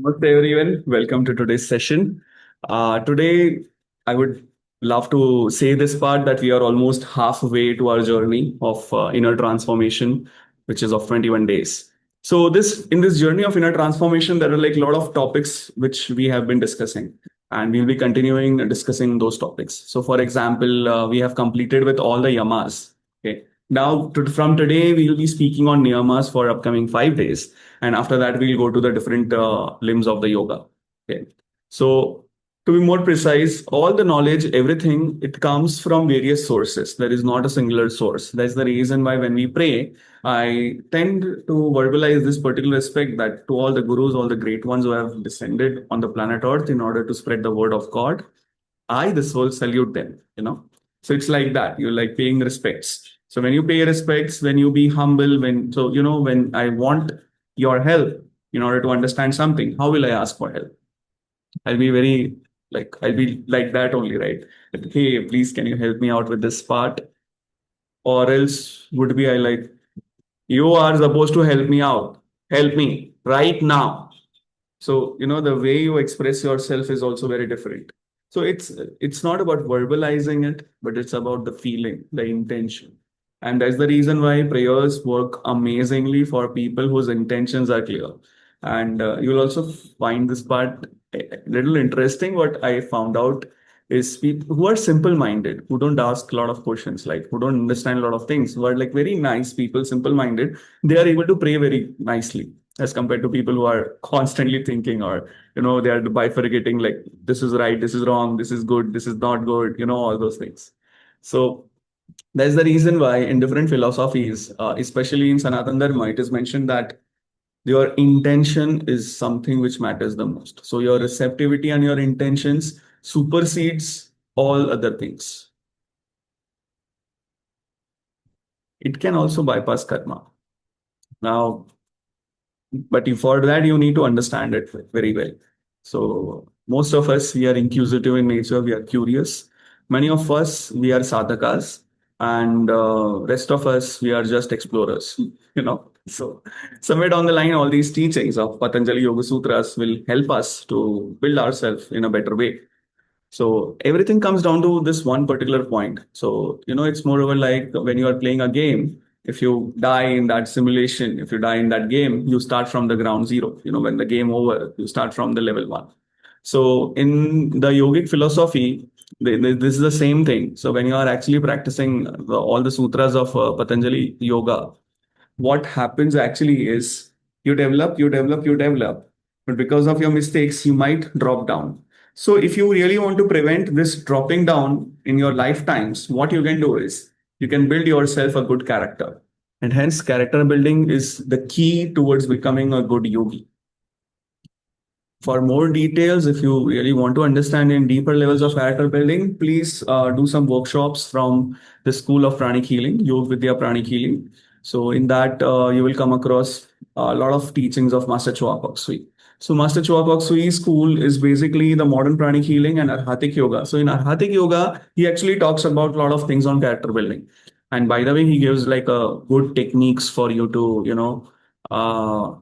Namaste everyone, welcome to today's session. Today, I would love to say this part that we are almost halfway to our journey of inner transformation, which is of 21 days. So, this in this journey of inner transformation, there are like a lot of topics which we have been discussing, and we'll be continuing discussing those topics. So, for example, we have completed with all the yamas. Okay. Now, from today, we will be speaking on niyamas for upcoming 5 days, and after that we'll go to the different limbs of the yoga. Okay, so to be more precise, all the knowledge, everything, it comes from various sources. There is not a singular source. That's the reason why when we pray, I tend to verbalize this particular aspect that to all the gurus, all the great ones who have descended on the planet earth in order to spread the word of God, I, the soul, salute them. So it's like that. You're like paying respects. So when you pay respects, when you be humble, when I want your help in order to understand something, how will I ask for help? I'll be very I'll be like that only, right? Like, hey, please, can you help me out with this part? Or else would be I like, you are supposed to help me out. Help me right now. So the way you express yourself is also very different. So it's not about verbalizing it, but it's about the feeling, the intention. And that's the reason why prayers work amazingly for people whose intentions are clear. And you'll also find this part a little interesting. What I found out is people who are simple minded, who don't ask a lot of questions, like who don't understand a lot of things, who are like very nice people, simple minded, they are able to pray very nicely as compared to people who are constantly thinking, or they are bifurcating, like this is right, this is wrong, this is good, this is not good, all those things. So that's the reason why in different philosophies, especially in Sanatana Dharma, it is mentioned that your intention is something which matters the most. So your receptivity and your intentions supersedes all other things. It can also bypass karma. Now, but for that, you need to understand it very well. So most of us, we are inquisitive in nature. We are curious. Many of us, we are sadhakas, and rest of us, we are just explorers. So somewhere down the line, all these teachings of Patanjali Yoga Sutras will help us to build ourselves in a better way. So everything comes down to this one particular point. So, it's moreover like when you are playing a game, if you die in that simulation, if you die in that game, you start from the ground zero. When the game over, you start from the level one. So in the yogic philosophy, this is the same thing. So when you are actually practicing all the sutras of Patanjali yoga, what happens actually is you develop, you develop, you develop. But because of your mistakes, you might drop down. So if you really want to prevent this dropping down in your lifetimes, what you can do is you can build yourself a good character. And hence, character building is the key towards becoming a good yogi. For more details, if you really want to understand in deeper levels of character building, please do some workshops from the School of Pranic Healing, Yoga Vidya Pranic Healing. So in that, you will come across a lot of teachings of Master Choa Kok Sui. So Master Choa Kok Sui's school is basically the modern pranic healing and Arhatic yoga. So in Arhatic yoga, he actually talks about a lot of things on character building. And by the way, he gives like a good techniques for you to, uh,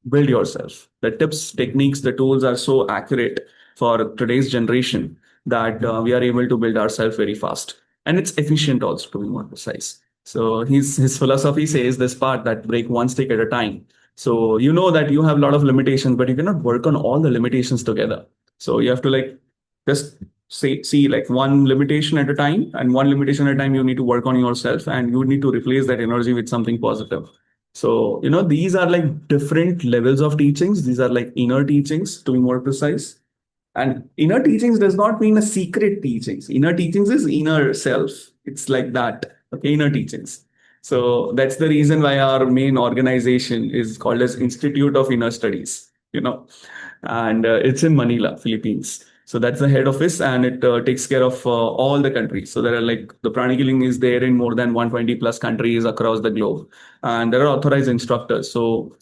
build yourself. The tips, techniques, the tools are so accurate for today's generation that we are able to build ourselves very fast. And it's efficient also, to be more precise. So his philosophy says this part that break one stick at a time. So you know that you have a lot of limitations, but you cannot work on all the limitations together. So you have to like just see like one limitation at a time, and one limitation at a time you need to work on yourself, and you need to replace that energy with something positive. So, these are like different levels of teachings. These are like inner teachings, to be more precise. And inner teachings does not mean a secret teachings. Inner teachings is inner self. It's like that. Okay, inner teachings. So that's the reason why our main organization is called as Institute of Inner Studies, and it's in Manila, Philippines. So that's the head office, and it takes care of all the countries. So there are like the pranic healing is there in more than 120 plus countries across the globe, and there are authorized instructors. So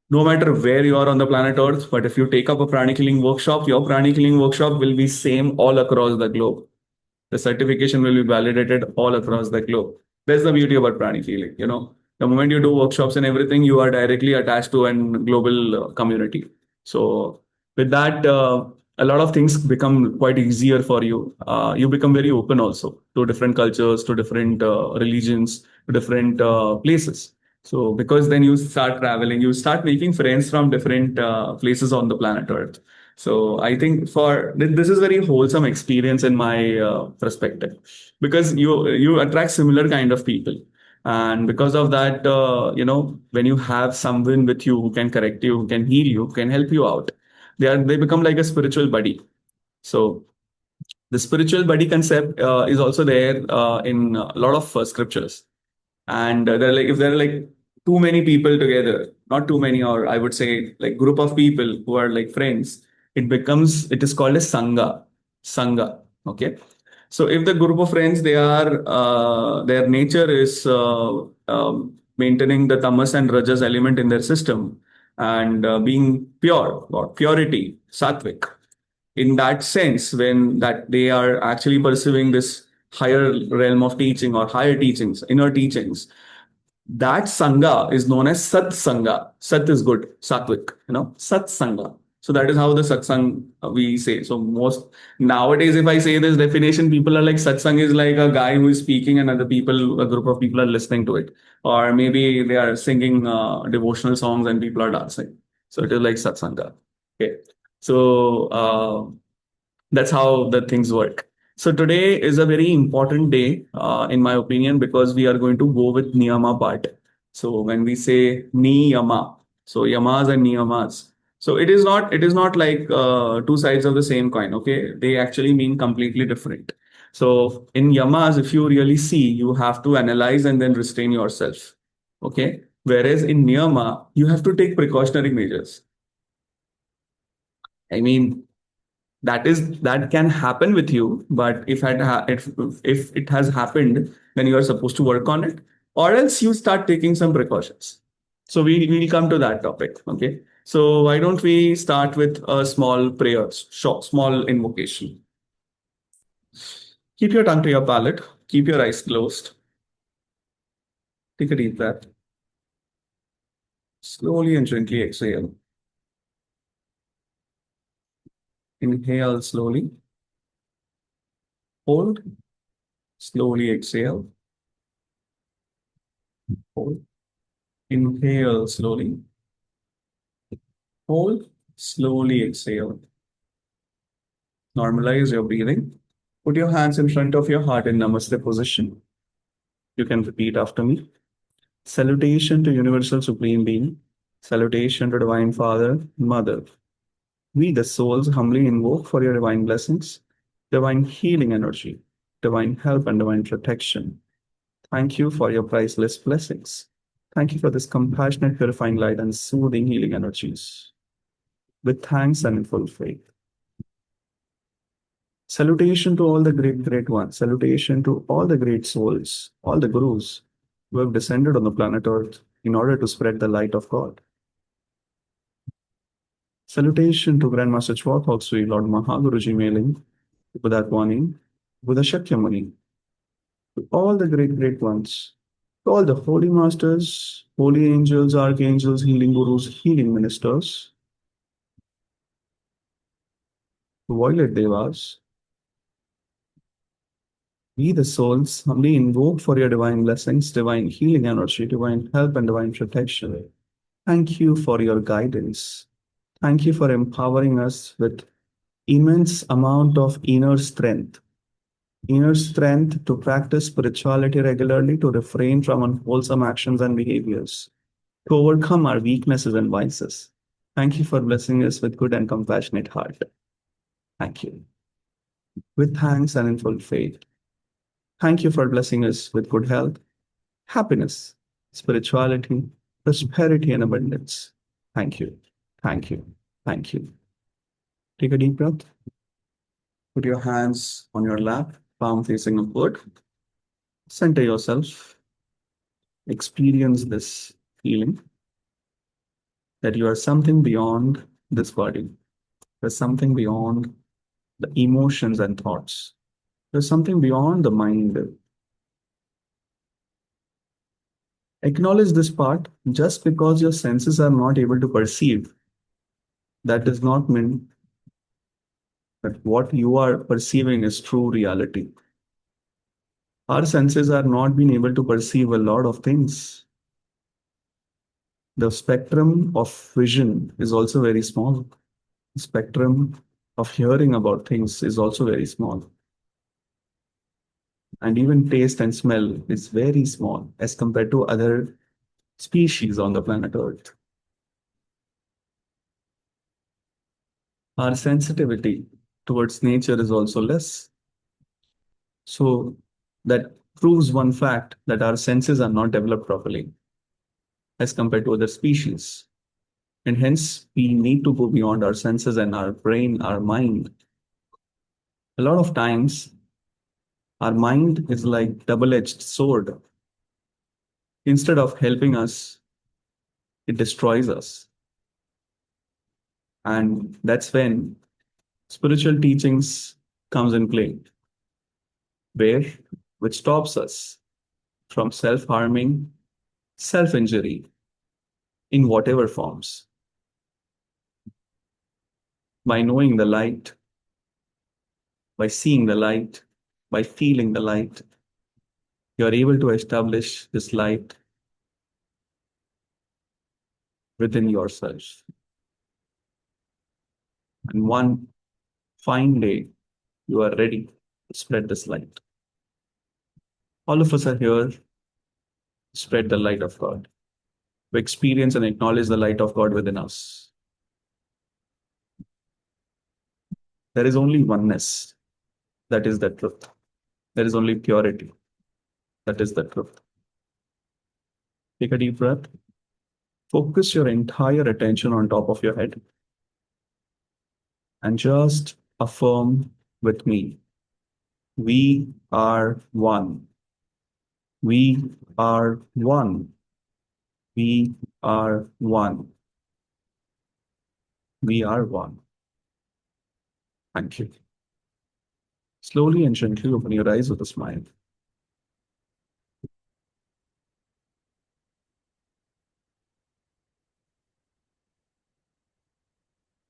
no matter where you are on the planet Earth, but if you take up a pranic healing workshop, your pranic healing workshop will be same all across the globe. The certification will be validated all across the globe. That's the beauty about pranic healing. The moment you do workshops and everything, you are directly attached to a global community. So With that, a lot of things become quite easier for you. You become very open also to different cultures, to different religions, to different places. So because then you start traveling, you start making friends from different places on the planet Earth. So I think this is very wholesome experience in my perspective, because you attract similar kind of people, and because of that, when you have someone with you who can correct you, who can heal you, who can help you out, they become like a spiritual buddy. So the spiritual buddy concept is also there in a lot of scriptures. And they're like, if there are like too many people together, not too many, or I would say like group of people who are like friends, it is called a sangha. Okay. So if the group of friends, their nature is maintaining the tamas and rajas element in their system, and being pure, or purity, sattvic, in that sense, when that they are actually pursuing this higher realm of teaching, or higher teachings, inner teachings, that sangha is known as sat sangha. Sat is good, sattvic, sat sangha. So that is how the satsang we say. So most nowadays, if I say this definition, people are like, satsang is like a guy who is speaking and a group of people are listening to it. Or maybe they are singing devotional songs and people are dancing. So it is like satsanga. Okay. So that's how the things work. So today is a very important day, in my opinion, because we are going to go with niyama part. So when we say niyama, so yamas and niyamas. So it is not like two sides of the same coin. Okay, they actually mean completely different. So in yamas, if you really see, you have to analyze and then restrain yourself. Okay, whereas in niyama, you have to take precautionary measures. I mean, that can happen with you, but if it has happened, then you are supposed to work on it, or else you start taking some precautions. So we will come to that topic. Okay, so why don't we start with a small prayer, short small invocation. Keep your tongue to your palate, keep your eyes closed, take a deep breath, slowly and gently exhale. Inhale slowly, hold, slowly exhale, hold. Inhale slowly, hold, slowly exhale. Normalize your breathing. Put your hands in front of your heart in Namaste position. You can repeat after me. Salutation to Universal Supreme Being. Salutation to Divine Father, Mother. We, the souls, humbly invoke for your divine blessings, divine healing energy, divine help, and divine protection. Thank you for your priceless blessings. Thank you for this compassionate, purifying light and soothing healing energies. With thanks and in full faith. Salutation to all the great, great ones. Salutation to all the great souls, all the gurus who have descended on the planet Earth in order to spread the light of God. Salutation to Grandmaster Chwathok Sri Lord Mahaguruji Mailing, Buddha Kwani, Buddha Shakyamuni, to all the great, great ones, to all the holy masters, holy angels, archangels, healing gurus, healing ministers, to violet devas. We, the souls, humbly invoke for your divine blessings, divine healing energy, divine help, and divine protection. Thank you for your guidance. Thank you for empowering us with immense amount of inner strength to practice spirituality regularly, to refrain from unwholesome actions and behaviors, to overcome our weaknesses and vices. Thank you for blessing us with good and compassionate heart. Thank you. With thanks and in full faith. Thank you for blessing us with good health, happiness, spirituality, prosperity, and abundance. Thank you. Thank you. Thank you. Take a deep breath. Put your hands on your lap, palm facing upward. Center yourself. Experience this feeling that you are something beyond this body. There's something beyond the emotions and thoughts. There's something beyond the mind. Acknowledge this part. Just because your senses are not able to perceive that does not mean that what you are perceiving is true reality. Our senses are not being able to perceive a lot of things. The spectrum of vision is also very small. The spectrum of hearing about things is also very small. And even taste and smell is very small as compared to other species on the planet Earth. Our sensitivity towards nature is also less. So that proves one fact that our senses are not developed properly as compared to other species. And hence, we need to go beyond our senses and our brain, our mind. A lot of times, our mind is like double-edged sword. Instead of helping us, it destroys us. And that's when spiritual teachings comes in play, where which stops us from self-harming, self-injury in whatever forms. By knowing the light, by seeing the light, by feeling the light, you are able to establish this light within yourself. And one fine day, you are ready to spread this light. All of us are here to spread the light of God, to experience and acknowledge the light of God within us. There is only oneness. That is the truth. There is only purity. That is the truth. Take a deep breath. Focus your entire attention on top of your head and just affirm with me. We are one. We are one. We are one. We are one. Thank you. Slowly and gently open your eyes with a smile.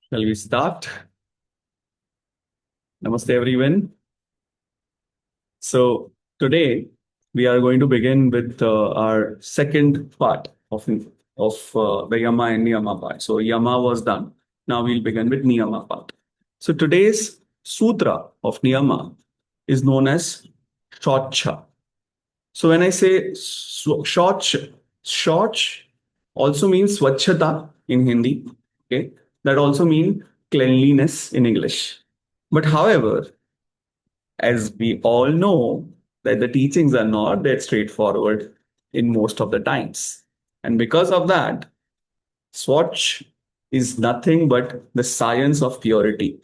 Shall we start? Namaste, everyone. So today we are going to begin with our second part of the Yama and Niyama part. So Yama was done. Now we'll begin with Niyama part. So today's sutra of Niyama is known as Shaucha. So when I say Shauch also means Swachhata in Hindi. Okay, that also means cleanliness in English. But however, as we all know, that the teachings are not that straightforward in most of the times. And because of that, Swatch is nothing but the science of purity.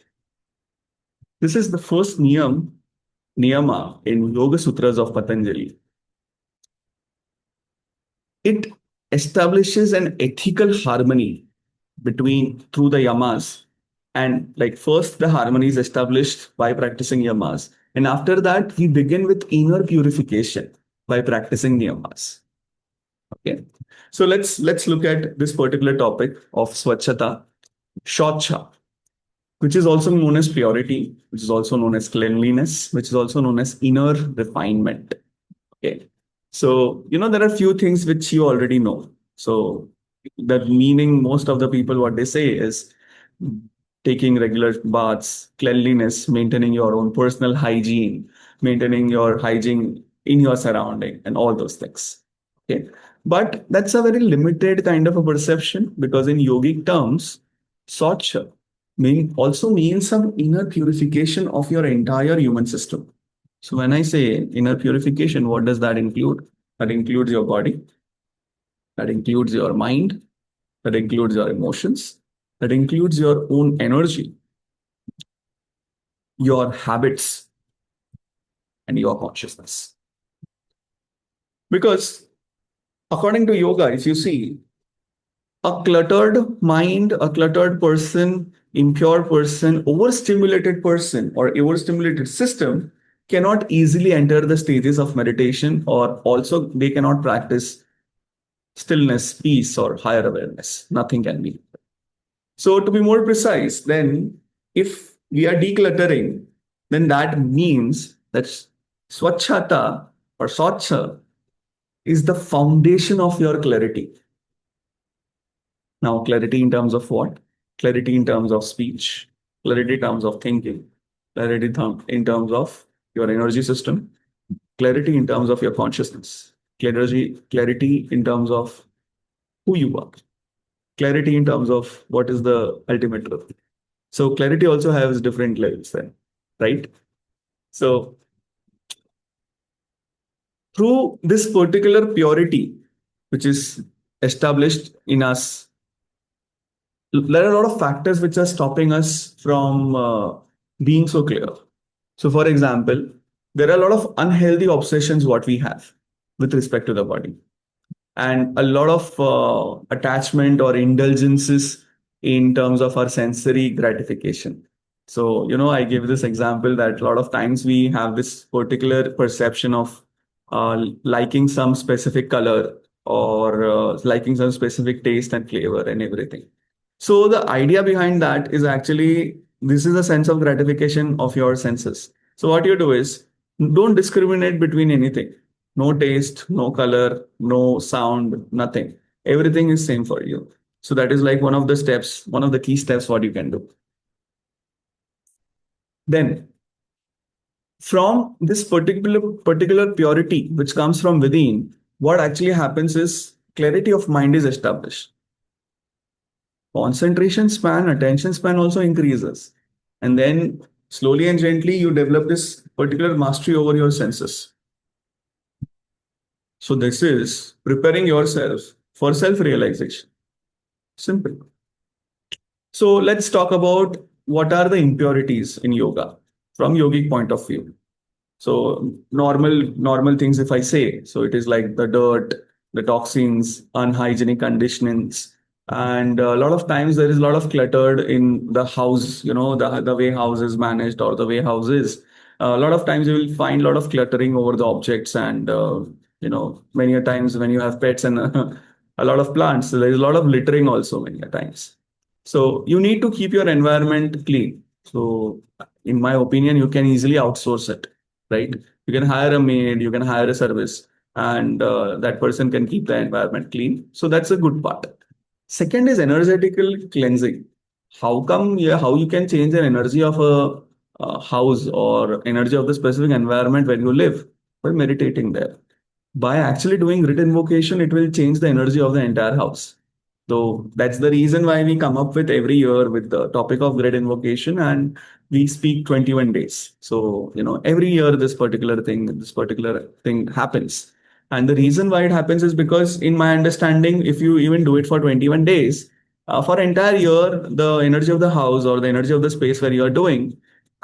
This is the first niyama in Yoga Sutras of Patanjali. It establishes an ethical harmony between through the yamas. And like first the harmony is established by practicing yamas. And after that, we begin with inner purification by practicing niyamas. Okay. So let's look at this particular topic of swachhata, shaucha, which is also known as purity, which is also known as cleanliness, which is also known as inner refinement. Okay. So, there are few things which you already know. So the meaning, most of the people, what they say is taking regular baths, cleanliness, maintaining your own personal hygiene, maintaining your hygiene in your surrounding, and all those things. Okay. But that's a very limited kind of a perception because in yogic terms, Socha also means some inner purification of your entire human system. So when I say inner purification, what does that include? That includes your body, that includes your mind, that includes your emotions, that includes your own energy, your habits, and your consciousness. Because according to yoga, if you see, a cluttered mind, a cluttered person, impure person, overstimulated person, or overstimulated system cannot easily enter the stages of meditation, or also they cannot practice stillness, peace, or higher awareness. Nothing can be. So to be more precise, then if we are decluttering, then that means that swachhata or swachha is the foundation of your clarity. Now, clarity in terms of what? Clarity in terms of speech, clarity in terms of thinking, clarity in terms of your energy system, clarity in terms of your consciousness, clarity in terms of who you are, clarity in terms of what is the ultimate truth. So clarity also has different levels then, right? So through this particular purity, which is established in us, there are a lot of factors which are stopping us from being so clear. So, for example, there are a lot of unhealthy obsessions what we have with respect to the body, and a lot of attachment or indulgences in terms of our sensory gratification. So, I give this example that a lot of times we have this particular perception of liking some specific color or liking some specific taste and flavor and everything. So the idea behind that is actually this is a sense of gratification of your senses. So what you do is don't discriminate between anything. No taste, no color, no sound, nothing. Everything is same for you. So that is like one of the steps, one of the key steps what you can do. Then from this particular purity which comes from within, what actually happens is clarity of mind is established. Concentration span, attention span also increases. And then slowly and gently, you develop this particular mastery over your senses. So, this is preparing yourself for self realization. Simple. So, let's talk about what are the impurities in yoga from yogic point of view. So normal things if I say, so it is like the dirt, the toxins, unhygienic conditionings, and a lot of times there is a lot of cluttered in the house, the way house is managed or the way house is. A lot of times you will find a lot of cluttering over the objects and, many a times when you have pets and a lot of plants, so there is a lot of littering also many a times. So you need to keep your environment clean. So in my opinion, you can easily outsource it, right? You can hire a maid, you can hire a service, and that person can keep the environment clean. So that's a good part. Second is energetical cleansing. How come, yeah, how you can change the energy of a house or energy of the specific environment where you live? By meditating there. By actually doing grid invocation, it will change the energy of the entire house. So that's the reason why we come up with every year with the topic of grid invocation and we speak 21 days. So, every year this particular thing happens. And the reason why it happens is because in my understanding, if you even do it for 21 days, for entire year, the energy of the house or the energy of the space where you are doing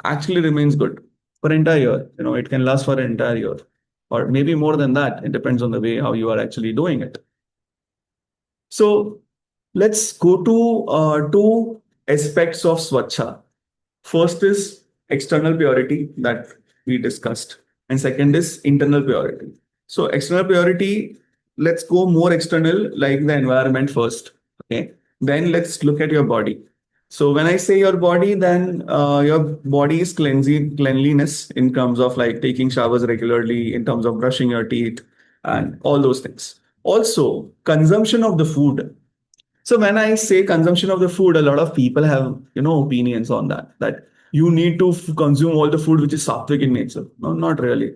actually remains good for entire year. It can last for an entire year or maybe more than that. It depends on the way how you are actually doing it. So let's go to two aspects of Swachha. First is external purity that we discussed, and second is internal purity. So external purity, let's go more external, like the environment first. Okay. Then let's look at your body. So when I say your body, then your body is cleanliness in terms of like taking showers regularly, in terms of brushing your teeth, and all those things. Also, consumption of the food. So when I say consumption of the food, a lot of people have, opinions on that, that you need to consume all the food which is sattvic in nature. No, not really.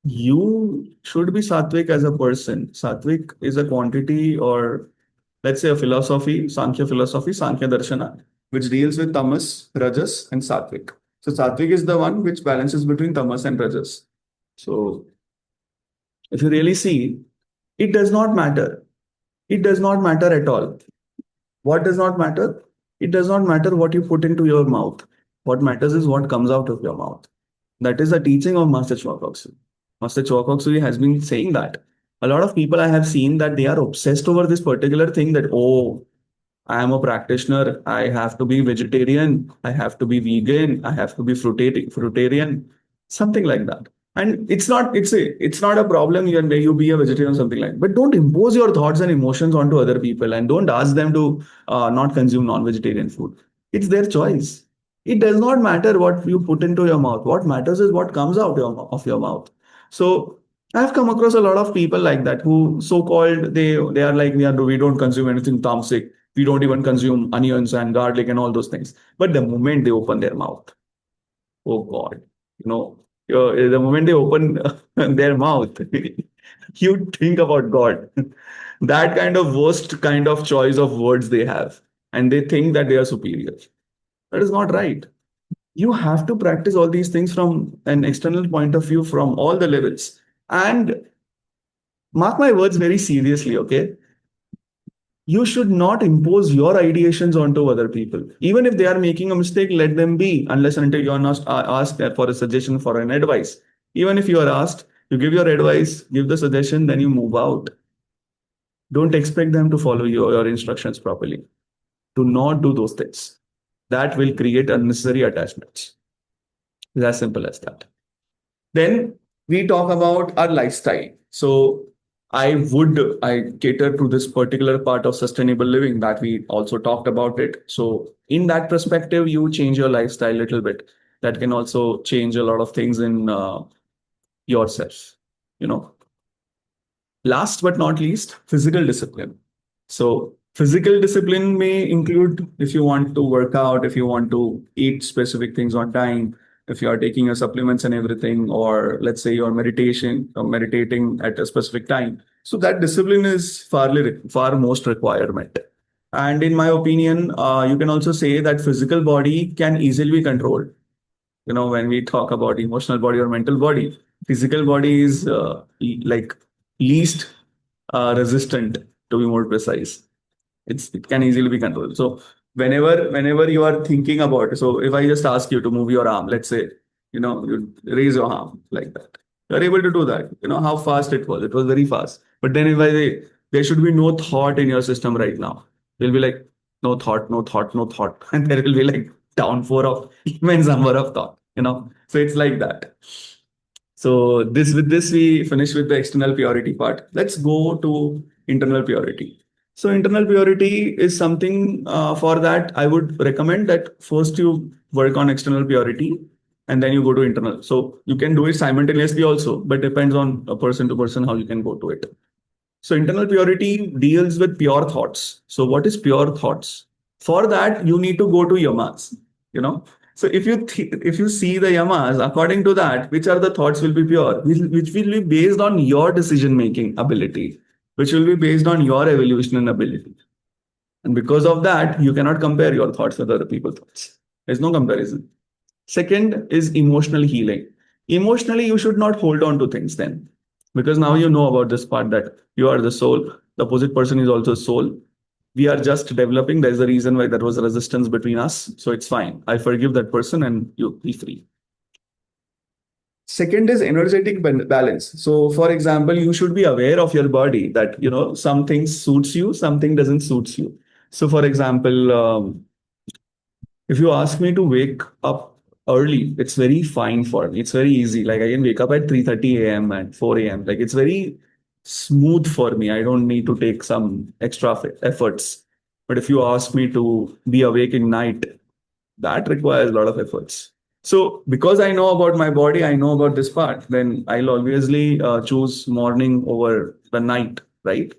You should be sattvic as a person. Sattvic is a quantity or let's say a philosophy, Sankhya Darshana, which deals with tamas, rajas, and sattvic. So sattvic is the one which balances between tamas and rajas. So if you really see, it does not matter. It does not matter at all. What does not matter? It does not matter what you put into your mouth. What matters is what comes out of your mouth. That is the teaching of Master Choa. Master Choa has been saying that. A lot of people I have seen that they are obsessed over this particular thing that, oh, I am a practitioner. I have to be vegetarian. I have to be vegan. I have to be fruitarian. Something like that. And it's not a problem you be a vegetarian or something like that. But don't impose your thoughts and emotions onto other people, and don't ask them to not consume non-vegetarian food. It's their choice. It does not matter what you put into your mouth. What matters is what comes out of your mouth. So I've come across a lot of people like that who so-called they are like we don't consume anything tamasic. We don't even consume onions and garlic and all those things. But the moment they open their mouth, oh God, the moment they open their mouth, you think about God. That kind of worst kind of choice of words they have, and they think that they are superior. That is not right. You have to practice all these things from an external point of view, from all the levels. And mark my words very seriously, okay? You should not impose your ideations onto other people. Even if they are making a mistake, let them be, unless and until you are not asked for a suggestion, for an advice. Even if you are asked, you give your advice, give the suggestion, then you move out. Don't expect them to follow your instructions properly. Do not do those things. That will create unnecessary attachments. It's as simple as that. Then we talk about our lifestyle. So I cater to this particular part of sustainable living that we also talked about it. So in that perspective, you change your lifestyle a little bit. That can also change a lot of things in yourself. You know, last but not least, physical discipline. So physical discipline may include if you want to work out, if you want to eat specific things on time, if you are taking your supplements and everything, or let's say you're meditation or meditating at a specific time. So that discipline is far most requirement. And in my opinion, you can also say that physical body can easily be controlled. When we talk about emotional body or mental body, physical body is like least resistant, to be more precise. It can easily be controlled. So whenever you are thinking about it, so if I just ask you to move your arm, let's say, you raise your arm like that, you're able to do that. You know how fast it was very fast. But then if I say there should be no thought in your system right now, you'll be like, no thought, no thought, no thought. And there will be like downpour of immense number of thought. So it's like that. So this we finish with the external purity part. Let's go to internal purity. So internal purity is something, for that I would recommend that first you work on external purity and then you go to internal. So you can do it simultaneously also, but depends on a person to person how you can go to it. So internal purity deals with pure thoughts. So what is pure thoughts? For that, you need to go to yamas. You know. So if you see the yamas, according to that, which are the thoughts will be pure, which will be based on your decision making ability, which will be based on your evolution and ability. And because of that, you cannot compare your thoughts with other people's thoughts. There's no comparison. Second is emotional healing. Emotionally, you should not hold on to things then, because now you know about this part that you are the soul. The opposite person is also soul. We are just developing. There's a reason why there was a resistance between us. So it's fine. I forgive that person and you be free. Second is energetic balance. So, for example, you should be aware of your body that, some things suits you, something doesn't suits you. So, for example, if you ask me to wake up early, it's very fine for me. It's very easy. Like I can wake up at 3:30 a.m. and 4 a.m. Like it's very smooth for me. I don't need to take some extra efforts. But if you ask me to be awake in night, that requires a lot of efforts. So because I know about my body, I know about this part, then I'll obviously choose morning over the night, right?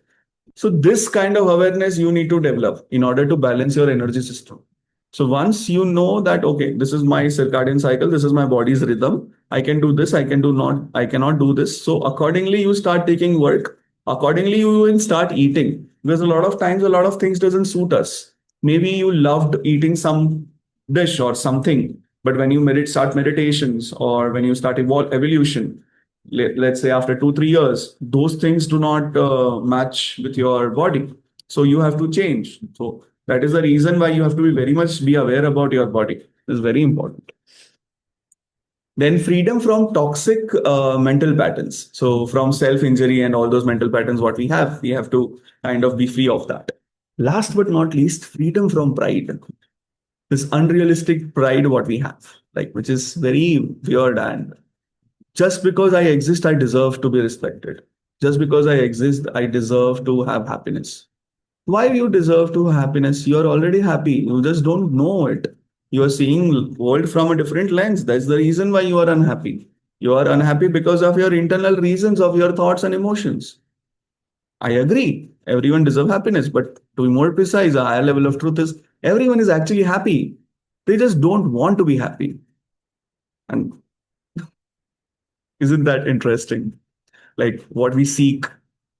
So this kind of awareness you need to develop in order to balance your energy system. So once you know that, okay, this is my circadian cycle, this is my body's rhythm, I can do this, I cannot do this. So accordingly, you start taking work. Accordingly, you will start eating, because a lot of times, a lot of things doesn't suit us. Maybe you loved eating some dish or something, but when you start meditations, or when you start evolution, let's say after 2 3 years, those things do not match with your body, so you have to change. So that is the reason why you have to very much be aware about your body. It's very important. Then freedom from toxic mental patterns. So from self injury and all those mental patterns what we have to kind of be free of that. Last but not least, freedom from pride. This unrealistic pride what we have, like, which is very weird and Just because I exist, I deserve to be respected. Just because I exist, I deserve to have happiness. Why you deserve to have happiness? You're already happy. You just don't know it. You are seeing world from a different lens. That's the reason why you are unhappy. You are unhappy because of your internal reasons of your thoughts and emotions. I agree. Everyone deserves happiness, but to be more precise, a higher level of truth is everyone is actually happy. They just don't want to be happy. And isn't that interesting? Like what we seek,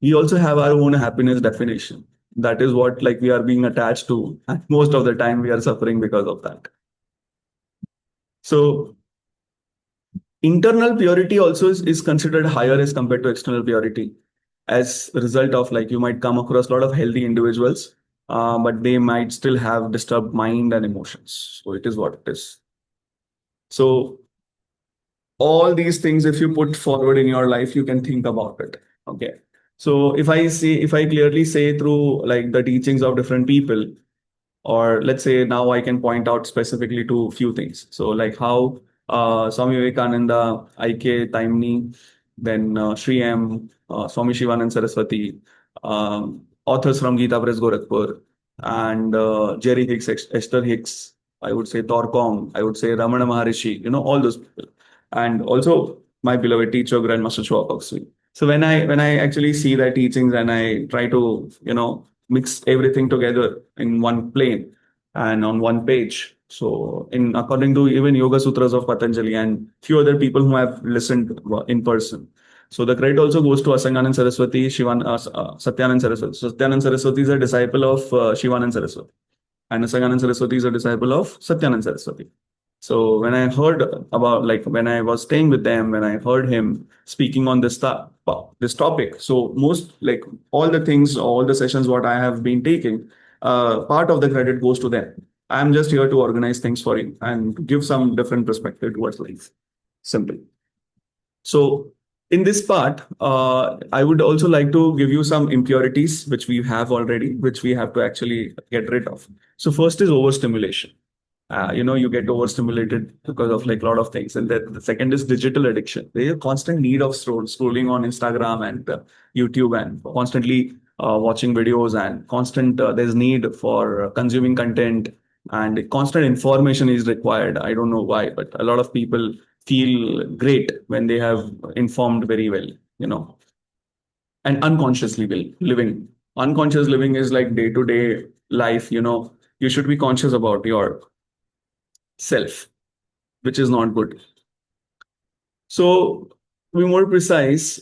we also have our own happiness definition. That is what like we are being attached to. And most of the time we are suffering because of that. So internal purity also is considered higher as compared to external purity. As a result of like you might come across a lot of healthy individuals, but they might still have disturbed mind and emotions. So it is what it is. So all these things, if you put forward in your life, you can think about it. Okay. So if I clearly say through like the teachings of different people, or let's say now I can point out specifically to few things. So like how Swami Vivekananda, I.K. Taimni, then Sri M, Swami Shivanand Saraswati, authors from Gita Press Gorakhpur, and Jerry Hicks, Esther Hicks, I would say Torkong, I would say Ramana Maharishi, all those people. And also my beloved teacher, Grandmaster Chua. So when I actually see their teachings and I try to, mix everything together in one plane and on one page. So, in according to even Yoga Sutras of Patanjali and few other people who have listened in person. So the credit also goes to Asanganand Saraswati, Satyanand Saraswati. So Satyanand Saraswati is a disciple of Shivanand Saraswati, and Asanganand Saraswati is a disciple of Satyanand Saraswati. So when I heard about, like when I was staying with them, when I heard him speaking on this topic, so most like all the things, all the sessions what I have been taking, part of the credit goes to them. I'm just here to organize things for you and give some different perspective towards life. Simple. So in this part, I would also like to give you some impurities which we have already, which we have to actually get rid of. So first is overstimulation. You get overstimulated because of like a lot of things. And then the second is digital addiction. There's a constant need of scrolling on Instagram and YouTube and constantly watching videos and constant, there's need for consuming content and constant information is required. I don't know why, but a lot of people feel great when they have informed very well, you know, and unconsciously living. Unconscious living is like day to day life, you should be conscious about your self, which is not good. So, to be more precise,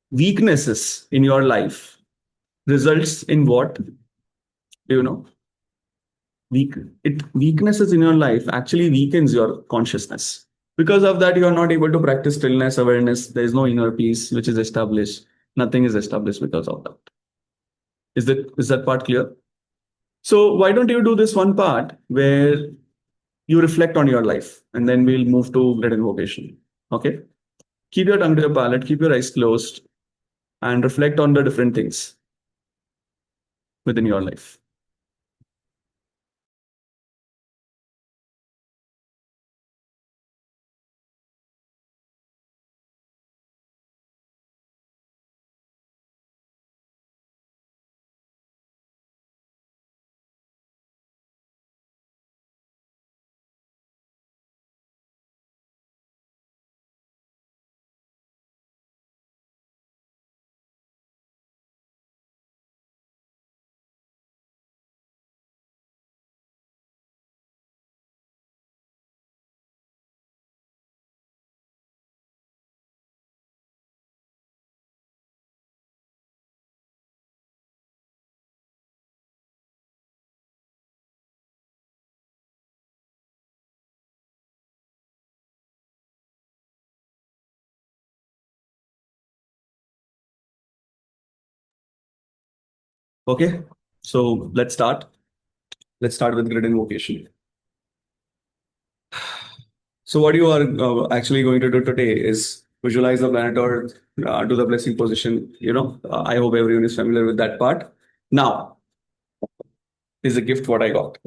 weaknesses in your life results in what? Do you know? Weaknesses in your life actually weakens your consciousness. Because of that, you are not able to practice stillness, awareness. There is no inner peace which is established. Nothing is established because of that. Is that part clear? So why don't you do this one part where you reflect on your life, and then we'll move to grid invocation. Okay. Keep your tongue to your palate, keep your eyes closed, and reflect on the different things within your life. Okay. So let's start. Let's start with grid invocation. So what you are actually going to do today is visualize the planet Earth, do the blessing position. I hope everyone is familiar with that part. Now is a gift what I got.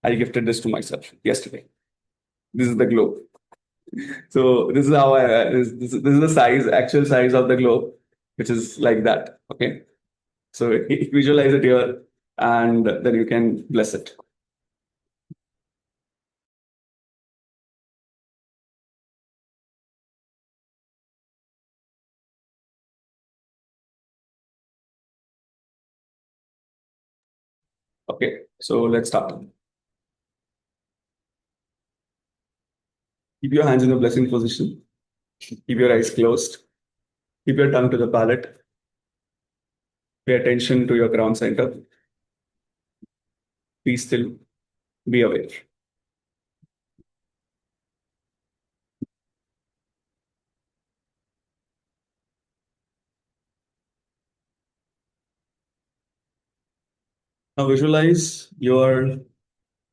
I gifted this to myself yesterday. This is the globe. So this is how this is the size, actual size of the globe, which is like that. Okay. So visualize it here, and then you can bless it. Okay. So let's start. Keep your hands in the blessing position. Keep your eyes closed. Keep your tongue to the palate. Pay attention to your crown center. Be still. Be aware. Now visualize you're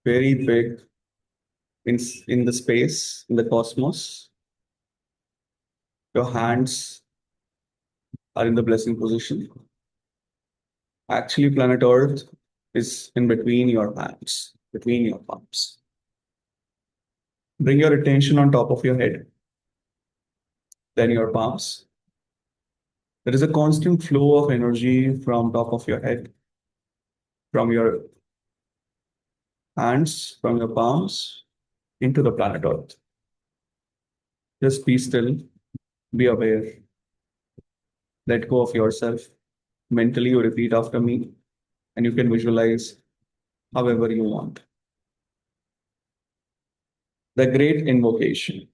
very big in the space, in the cosmos. Your hands are in the blessing position. Actually, planet Earth is in between your hands, between your palms. Bring your attention on top of your head, then your palms. There is a constant flow of energy from top of your head, from your hands, from your palms into the planet Earth. Just be still, be aware, let go of yourself. Mentally, you repeat after me, and you can visualize however you want. The great invocation.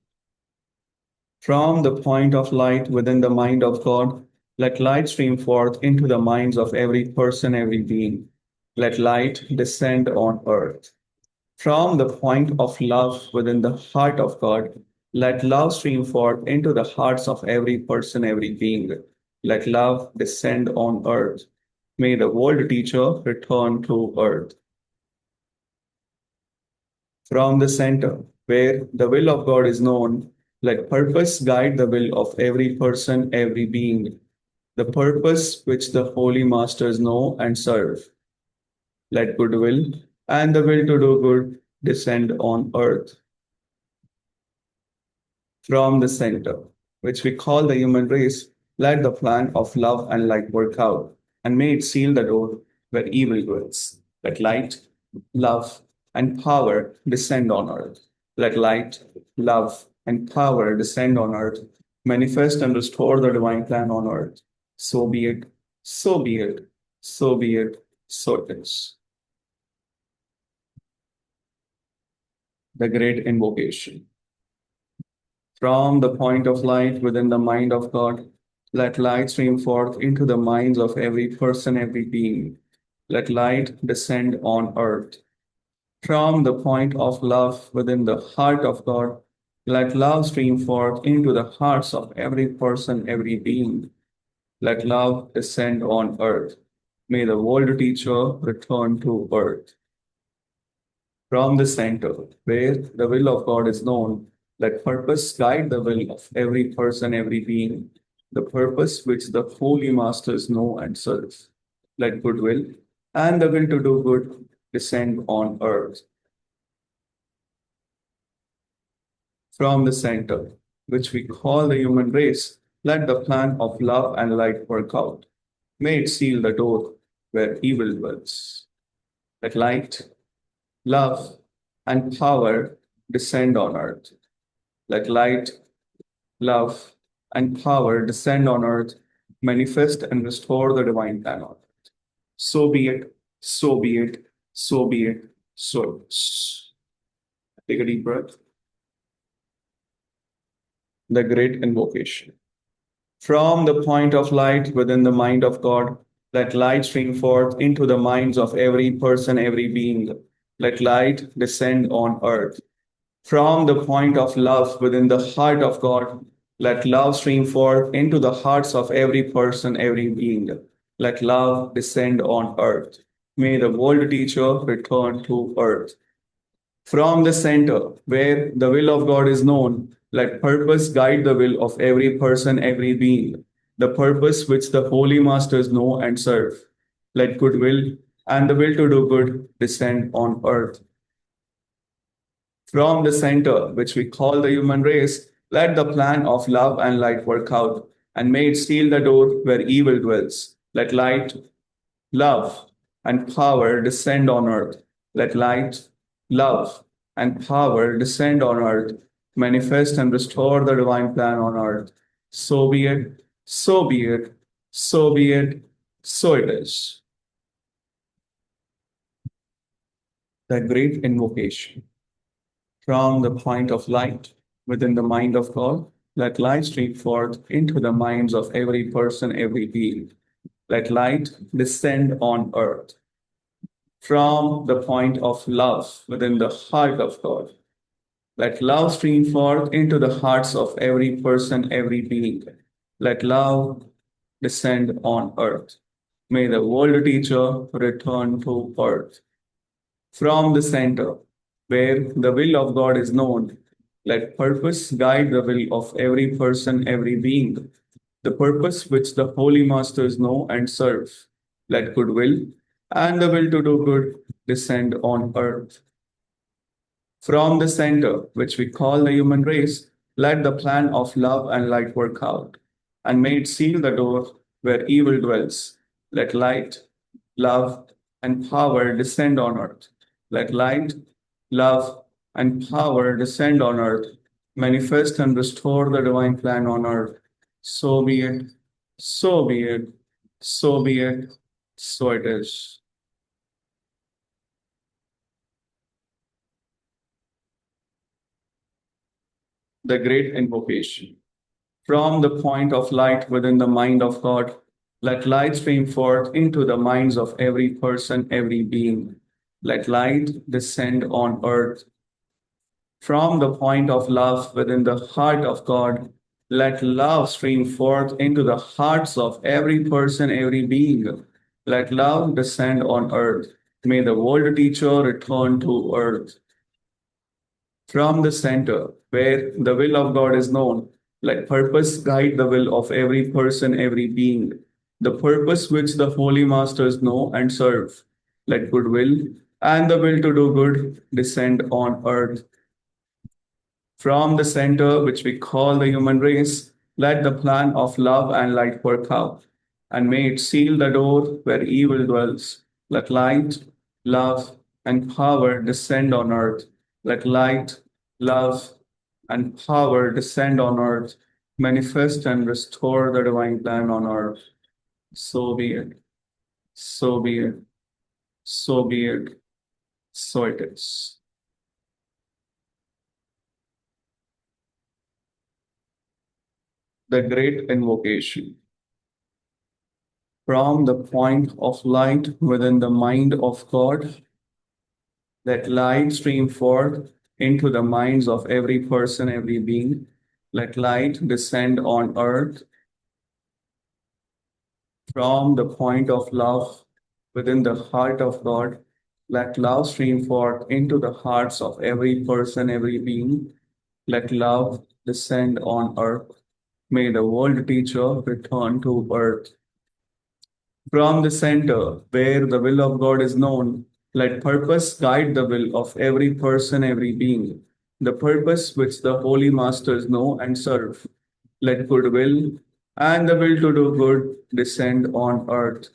From the point of light within the mind of God, let light stream forth into the minds of every person, every being. Let light descend on earth. From the point of love within the heart of God, let love stream forth into the hearts of every person, every being. Let love descend on earth. May the world teacher return to earth. From the center, where the will of God is known, let purpose guide the will of every person, every being, the purpose which the holy masters know and serve. Let goodwill and the will to do good descend on earth. From the center, which we call the human race, let the plan of love and light work out, and may it seal the door where evil dwells. Let light, love, and power descend on earth. Let light, love, and power descend on earth, manifest and restore the divine plan on earth. So be it, so be it, so be it, so it is. The great invocation. From the point of light within the mind of God, let light stream forth into the minds of every person, every being. Let light descend on earth. From the point of love within the heart of God, let love stream forth into the hearts of every person, every being. Let love descend on earth. May the world teacher return to earth. From the center, where the will of God is known, let purpose guide the will of every person, every being, the purpose which the holy masters know and serve. Let goodwill and the will to do good descend on earth. From the center, which we call the human race, let the plan of love and light work out. May it seal the door where evil dwells. Let light, love, and power descend on earth. Let light, love, and power descend on earth, manifest and restore the divine plan on earth. So be it, so be it, so be it, so it is. Take a deep breath. The great invocation. From the point of light within the mind of God, let light stream forth into the minds of every person, every being. Let light descend on earth. From the point of love within the heart of God, let love stream forth into the hearts of every person, every being. Let love descend on earth. May the world teacher return to earth. From the center, where the will of God is known, let purpose guide the will of every person, every being, the purpose which the holy masters know and serve. Let goodwill and the will to do good descend on earth. From the center, which we call the human race, let the plan of love and light work out, and may it seal the door where evil dwells. Let light, love, and power descend on earth. Let light, love, and power descend on earth, manifest and restore the divine plan on earth. So be it, so be it, so be it, so it is. The great invocation. From the point of light within the mind of God, let light stream forth into the minds of every person, every being. Let light descend on earth. From the point of love within the heart of God, let love stream forth into the hearts of every person, every being. Let love descend on earth. May the world teacher return to earth. From the center, where the will of God is known, let purpose guide the will of every person, every being. The purpose which the holy masters know and serve. Let goodwill and the will to do good descend on earth. From the center, which we call the human race, let the plan of love and light work out, and may it seal the door where evil dwells. Let light, love, and power descend on earth. Let light, love, and power descend on earth, manifest and restore the divine plan on earth. So be it, so be it, so be it, so it is. The great invocation. From the point of light within the mind of God, let light stream forth into the minds of every person, every being. Let light descend on earth. From the point of love within the heart of God, let love stream forth into the hearts of every person, every being. Let love descend on earth. May the world teacher return to earth. From the center, where the will of God is known, let purpose guide the will of every person, every being. The purpose which the holy masters know and serve. Let goodwill and the will to do good descend on earth. From the center, which we call the human race, let the plan of love and light work out, and may it seal the door where evil dwells. Let light, love, and power descend on earth. Let light, love, and power descend on earth, manifest and restore the divine plan on earth. So be it. So be it. So be it. So it is. The great invocation. From the point of light within the mind of God, let light stream forth into the minds of every person, every being. Let light descend on earth. From the point of love within the heart of God, let love stream forth into the hearts of every person, every being. Let love descend on earth. May the world teacher return to earth. From the center, where the will of God is known, let purpose guide the will of every person, every being. The purpose which the holy masters know and serve. Let goodwill and the will to do good descend on earth.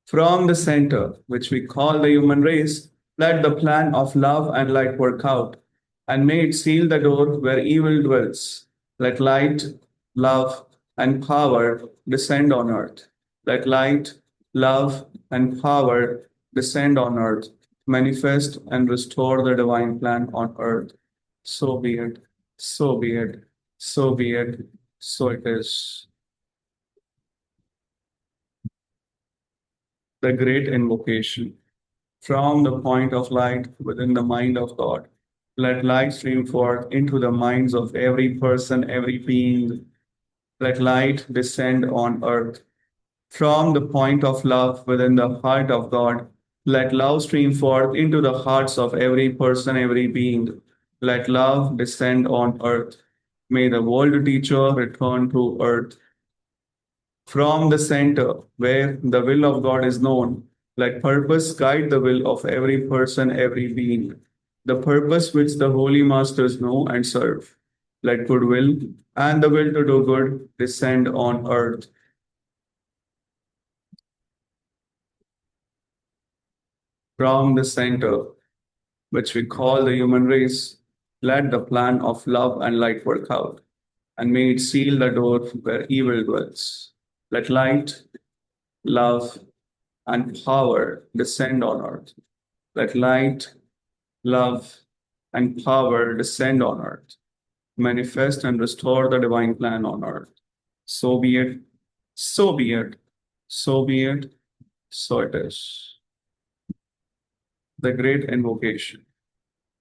From the center, which we call the human race, let the plan of love and light work out, and may it seal the door where evil dwells. Let light, love, and power descend on earth. Let light, love, and power descend on earth, manifest and restore the divine plan on earth. So be it, so be it, so be it, so it is. The great invocation. From the point of light within the mind of God, let light stream forth into the minds of every person, every being. Let light descend on earth. From the point of love within the heart of God, let love stream forth into the hearts of every person, every being. Let love descend on earth. May the world teacher return to earth. From the center, where the will of God is known, let purpose guide the will of every person, every being. The purpose which the holy masters know and serve. Let goodwill and the will to do good descend on earth. From the center, which we call the human race, let the plan of love and light work out, and may it seal the door where evil dwells. Let light, love, and power descend on earth. Let light, love, and power descend on earth, manifest and restore the divine plan on earth. So be it, so be it, so be it, so it is. The great invocation.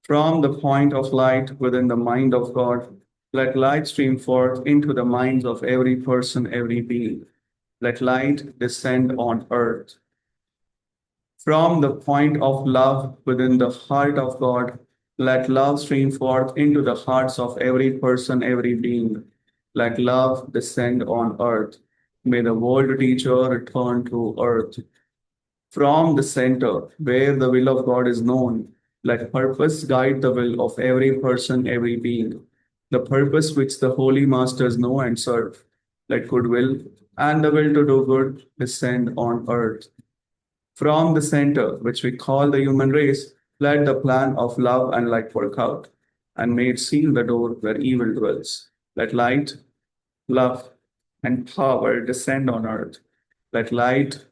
From the point of light within the mind of God, let light stream forth into the minds of every person, every being. Let light descend on earth. From the point of love within the heart of God, let love stream forth into the hearts of every person, every being. Let love descend on earth. May the world teacher return to earth. From the center, where the will of God is known, let purpose guide the will of every person, every being. The purpose which the holy masters know and serve. Let goodwill and the will to do good descend on earth. From the center, which we call the human race, let the plan of love and light work out, and may it seal the door where evil dwells. Let light, love, and power descend on earth. Let light,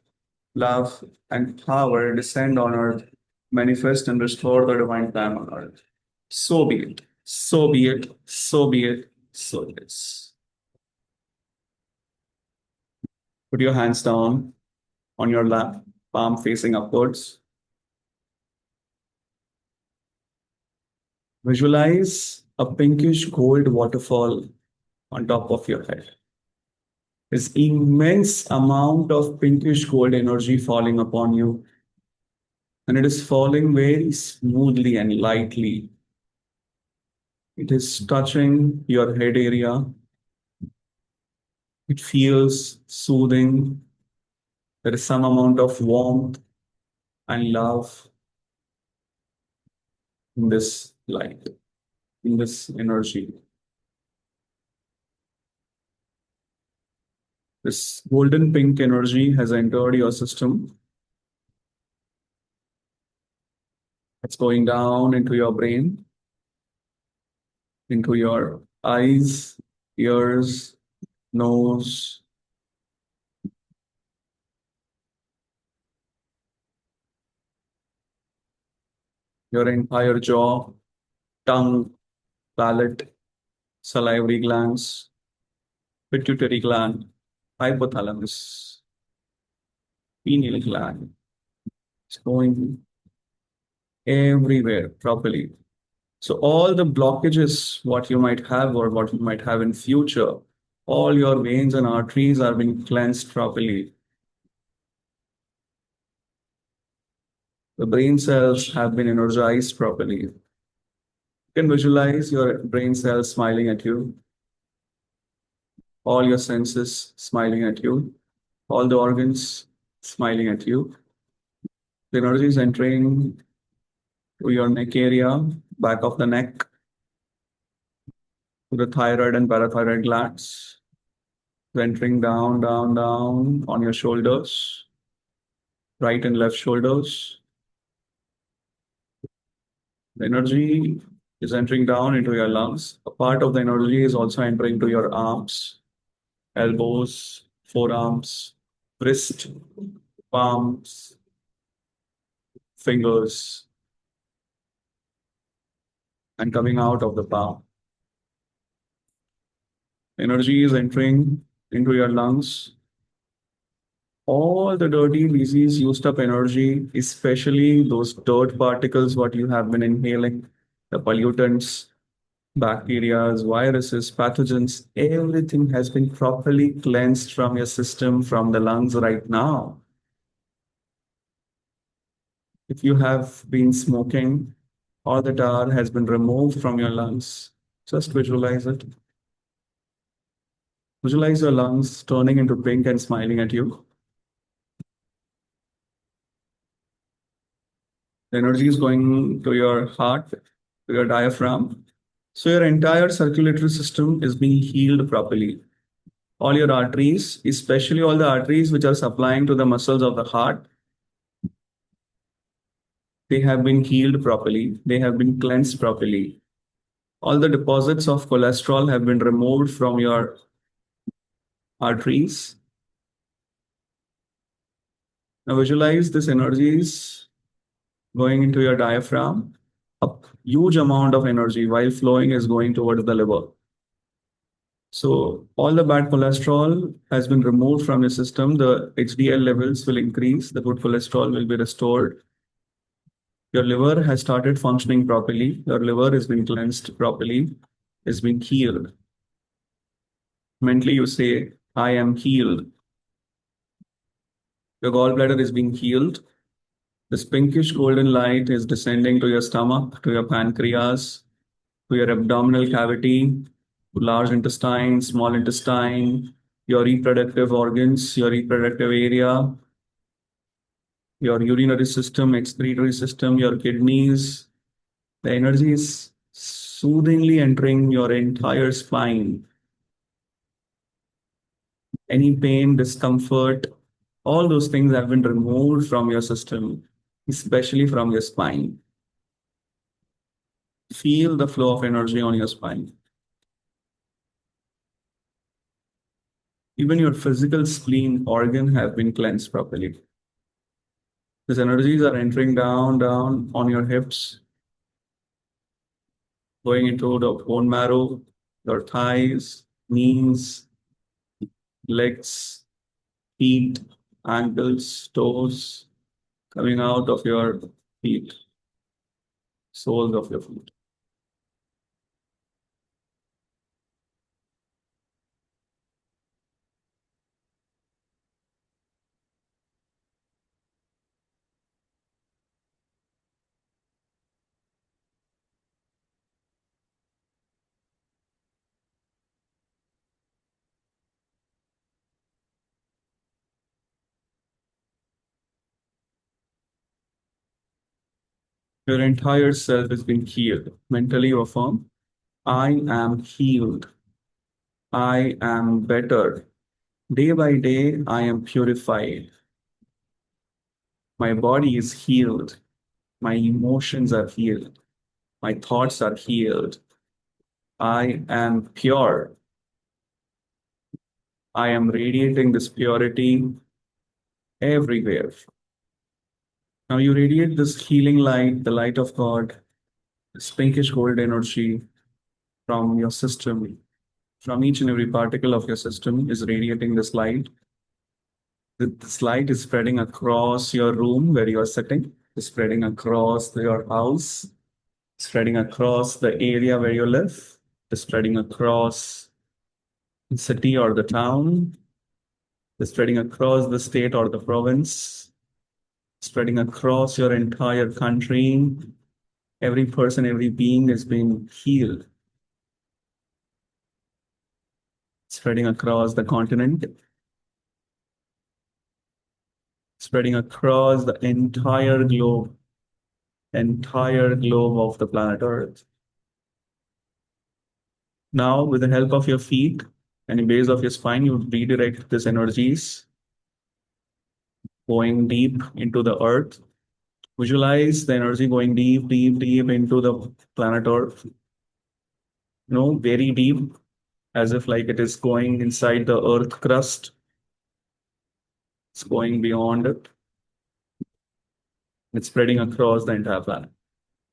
love, and power descend on earth, manifest and restore the divine plan on earth. So be it. So be it. So be it. So it is. Put your hands down on your lap, palm facing upwards. Visualize a pinkish gold waterfall on top of your head. This immense amount of pinkish gold energy falling upon you, and it is falling very smoothly and lightly. It is touching your head area. It feels soothing. There is some amount of warmth and love in this light, in this energy. This golden pink energy has entered your system. It's going down into your brain, into your eyes, ears, nose, your entire jaw, tongue, palate, salivary glands, pituitary gland, hypothalamus, pineal gland. It's going everywhere properly. So all the blockages, what you might have or what you might have in future, all your veins and arteries are being cleansed properly. The brain cells have been energized properly. You can visualize your brain cells smiling at you, all your senses smiling at you, all the organs smiling at you. The energy is entering to your neck area, back of the neck, to the thyroid and parathyroid glands, entering down, down, down on your shoulders, right and left shoulders. The energy is entering down into your lungs. A part of the energy is also entering to your arms, elbows, forearms, wrist, palms, fingers, and coming out of the palm. Energy is entering into your lungs. All the dirty, disease, used up energy, especially those dirt particles, what you have been inhaling, the pollutants, bacteria, viruses, pathogens, everything has been properly cleansed from your system, from the lungs right now. If you have been smoking, all the tar has been removed from your lungs. Just visualize it. Visualize your lungs turning into pink and smiling at you. The energy is going to your heart, to your diaphragm. So your entire circulatory system is being healed properly. All your arteries, especially all the arteries which are supplying to the muscles of the heart, they have been healed properly. They have been cleansed properly. All the deposits of cholesterol have been removed from your arteries. Now visualize this energy is going into your diaphragm. A huge amount of energy while flowing is going towards the liver. So all the bad cholesterol has been removed from your system. The HDL levels will increase. The good cholesterol will be restored. Your liver has started functioning properly. Your liver has been cleansed properly, is being healed. Mentally, you say, I am healed. Your gallbladder is being healed. This pinkish golden light is descending to your stomach, to your pancreas, to your abdominal cavity, large intestine, small intestine, your reproductive organs, your reproductive area, your urinary system, excretory system, your kidneys. The energy is soothingly entering your entire spine. Any pain, discomfort, all those things have been removed from your system, especially from your spine. Feel the flow of energy on your spine. Even your physical spleen organ have been cleansed properly. These energies are entering down on your hips, going into the bone marrow, your thighs, knees, legs, feet, ankles, toes, coming out of your feet, soles of your feet. Your entire self is being healed. Mentally, you affirm, I am healed. I am better. Day by day, I am purified. My body is healed. My emotions are healed. My thoughts are healed. I am pure. I am radiating this purity everywhere. Now you radiate this healing light, the light of God, this pinkish gold energy from your system, from each and every particle of your system is radiating this light. This light is spreading across your room where you are sitting, is spreading across your house, spreading across the area where you live, is spreading across the city or the town, is spreading across the state or the province, spreading across your entire country. Every person, every being is being healed, spreading across the continent, spreading across the entire globe of the planet Earth. Now, with the help of your feet and the base of your spine, you redirect these energies going deep into the earth. Visualize the energy going deep, deep, deep into the planet Earth. Very deep, as if like it is going inside the earth crust. It's going beyond it. It's spreading across the entire planet,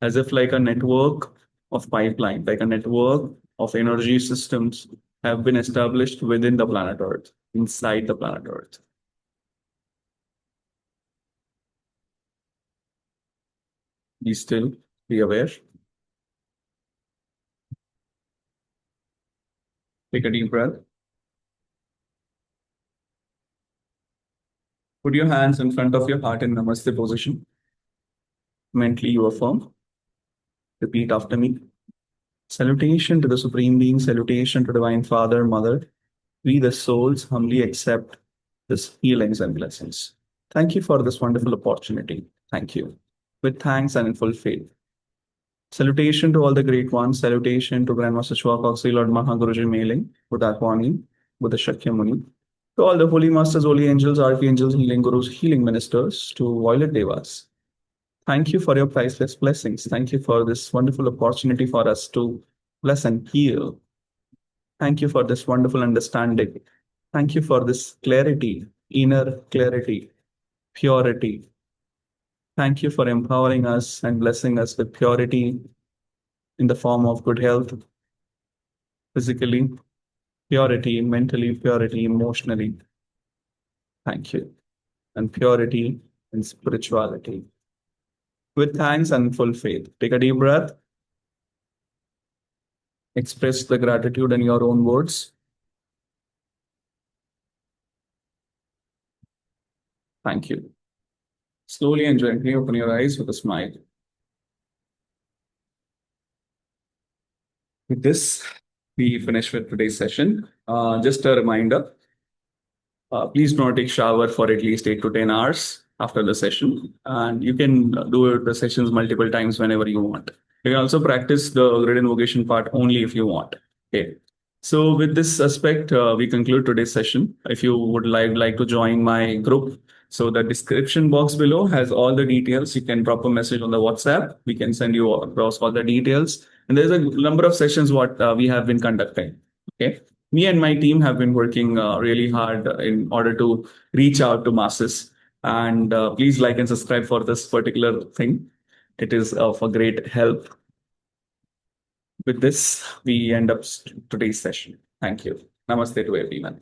as if like a network of pipeline, like a network of energy systems have been established within the planet Earth, inside the planet Earth. Be still, be aware. Take a deep breath. Put your hands in front of your heart in Namaste position. Mentally, you affirm. Repeat after me. Salutation to the Supreme Being, salutation to Divine Father, Mother. We, the souls, humbly accept this healings and blessings. Thank you for this wonderful opportunity. Thank you. with thanks and in full faith. Salutation to all the great ones. Salutation to Grandmaster Shaucha, Lord Mahaguruji Mailing, Buddha Kwani, Buddha Shakyamuni. To all the holy masters, holy angels, archangels, healing gurus, healing ministers, to violet devas. Thank you for your priceless blessings. Thank you for this wonderful opportunity for us to bless and heal. Thank you for this wonderful understanding. Thank you for this clarity, inner clarity, purity. Thank you for empowering us and blessing us with purity in the form of good health, physically, purity, mentally, purity, emotionally. Thank you. And purity in spirituality. With thanks and full faith. Take a deep breath. Express the gratitude in your own words. Thank you. Slowly and gently open your eyes with a smile. With this, we finish with today's session. Just a reminder, please do not take shower for at least 8 to 10 hours after the session. And you can do the sessions multiple times whenever you want. You can also practice the grid invocation part only if you want. Okay. So with this aspect, we conclude today's session. If you would like to join my group, so the description box below has all the details. You can drop a message on the WhatsApp. We can send you across all the details. And there's a number of sessions what we have been conducting. Okay. Me and my team have been working really hard in order to reach out to masses. And please like and subscribe for this particular thing. It is of a great help. With this, we end up today's session. Thank you. Namaste to everyone.